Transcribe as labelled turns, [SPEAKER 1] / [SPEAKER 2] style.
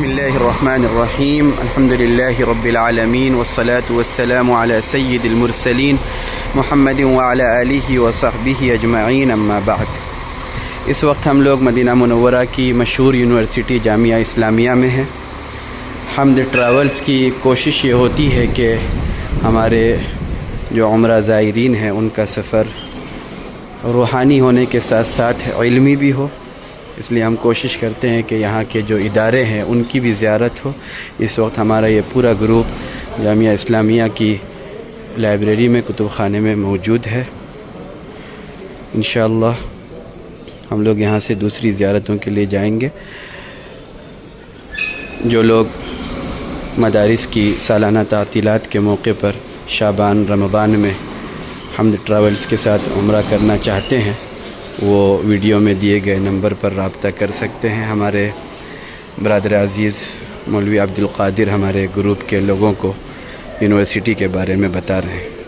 [SPEAKER 1] بسم الله الرحمن الرحیم الحمد للہ رب العالمین والصلاة والسلام علی سید المرسلین محمد وعلی آلہ وصحبہ اجمعین اما بعد۔ اس وقت ہم لوگ مدینہ منورہ کی مشہور یونیورسٹی جامعہ اسلامیہ میں ہیں۔ حمد ٹریولز کی کوشش یہ ہوتی ہے کہ ہمارے جو عمرہ زائرین ہیں ان کا سفر روحانی ہونے کے ساتھ ساتھ علمی بھی ہو، اس لیے ہم کوشش کرتے ہیں کہ یہاں کے جو ادارے ہیں ان کی بھی زیارت ہو۔ اس وقت ہمارا یہ پورا گروپ جامعہ اسلامیہ کی لائبریری میں کتب خانے میں موجود ہے۔ انشاءاللہ ہم لوگ یہاں سے دوسری زیارتوں کے لیے جائیں گے۔ جو لوگ مدارس کی سالانہ تعطیلات کے موقع پر شعبان رمضان میں حمد ٹریولز کے ساتھ عمرہ کرنا چاہتے ہیں وہ ویڈیو میں دیے گئے نمبر پر رابطہ کر سکتے ہیں۔ ہمارے برادر عزیز مولوی عبد القادر ہمارے گروپ کے لوگوں کو یونیورسٹی کے بارے میں بتا رہے ہیں۔